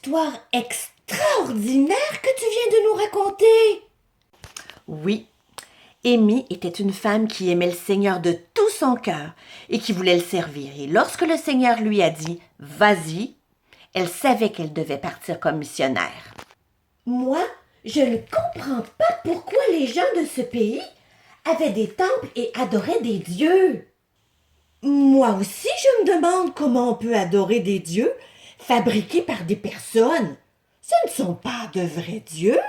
histoire extraordinaire que tu viens de nous raconter. Oui, Amy était une femme qui aimait le Seigneur de tout son cœur et qui voulait le servir. Et lorsque le Seigneur lui a dit « Vas-y », elle savait qu'elle devait partir comme missionnaire. Moi, je ne comprends pas pourquoi les gens de ce pays avaient des temples et adoraient des dieux. Moi aussi, je me demande comment on peut adorer des dieux fabriqués par des personnes. Ce ne sont pas de vrais dieux.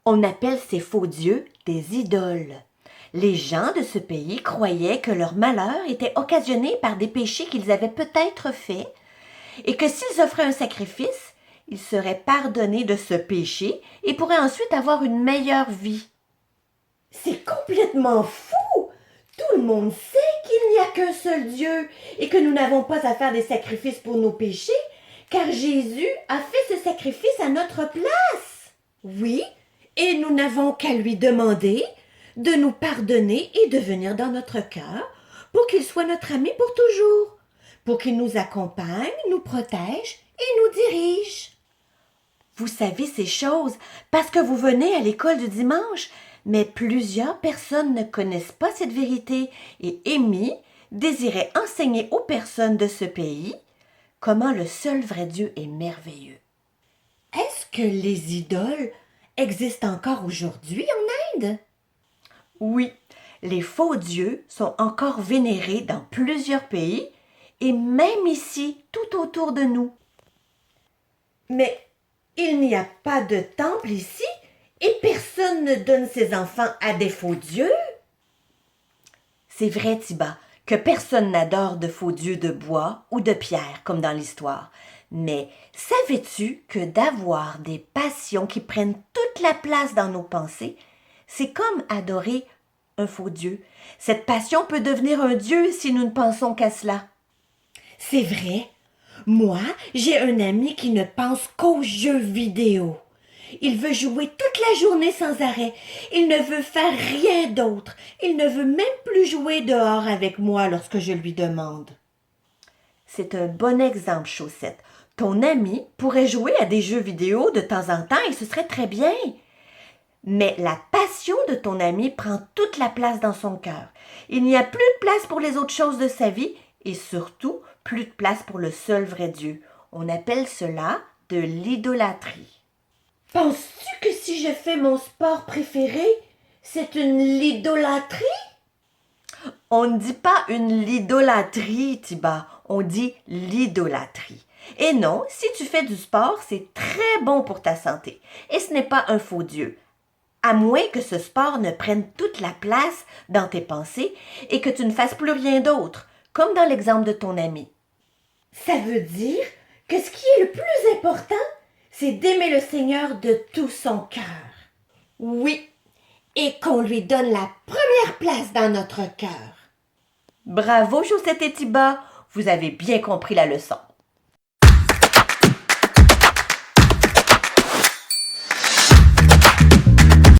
On appelle ces faux dieux des idoles. Les gens de ce pays croyaient que leur malheur était occasionné par des péchés qu'ils avaient peut-être faits et que s'ils offraient un sacrifice, ils seraient pardonnés de ce péché et pourraient ensuite avoir une meilleure vie. C'est complètement fou! Tout le monde sait qu'il n'y a qu'un seul Dieu et que nous n'avons pas à faire des sacrifices pour nos péchés, car Jésus a fait ce sacrifice à notre place. Oui, et nous n'avons qu'à lui demander de nous pardonner et de venir dans notre cœur pour qu'il soit notre ami pour toujours, pour qu'il nous accompagne, nous protège et nous dirige. Vous savez ces choses parce que vous venez à l'école du dimanche, mais plusieurs personnes ne connaissent pas cette vérité et Amy désirait enseigner aux personnes de ce pays comment le seul vrai Dieu est merveilleux. Est-ce que les idoles existent encore aujourd'hui en Inde? Oui, les faux dieux sont encore vénérés dans plusieurs pays et même ici, tout autour de nous. Mais il n'y a pas de temple ici et personne ne donne ses enfants à des faux dieux. C'est vrai, Tiba, que personne n'adore de faux dieux de bois ou de pierre comme dans l'histoire. Mais savais-tu que d'avoir des passions qui prennent toute la place dans nos pensées, c'est comme adorer un faux dieu. Cette passion peut devenir un dieu si nous ne pensons qu'à cela. C'est vrai. Moi, j'ai un ami qui ne pense qu'aux jeux vidéo. Il veut jouer toute la journée sans arrêt. Il ne veut faire rien d'autre. Il ne veut même plus jouer dehors avec moi lorsque je lui demande. C'est un bon exemple, Chaussette. Ton ami pourrait jouer à des jeux vidéo de temps en temps et ce serait très bien. Mais la passion de ton ami prend toute la place dans son cœur. Il n'y a plus de place pour les autres choses de sa vie et surtout plus de place pour le seul vrai Dieu. On appelle cela de l'idolâtrie. Penses-tu que si je fais mon sport préféré, c'est une l'idolâtrie? On ne dit pas une l'idolâtrie, Tiba, on dit l'idolâtrie. Et non, si tu fais du sport, c'est très bon pour ta santé. Et ce n'est pas un faux Dieu. À moins que ce sport ne prenne toute la place dans tes pensées et que tu ne fasses plus rien d'autre, comme dans l'exemple de ton ami. Ça veut dire que ce qui est le plus important, c'est d'aimer le Seigneur de tout son cœur. Oui, et qu'on lui donne la première place dans notre cœur. Bravo, Chaussette et Tiba, vous avez bien compris la leçon.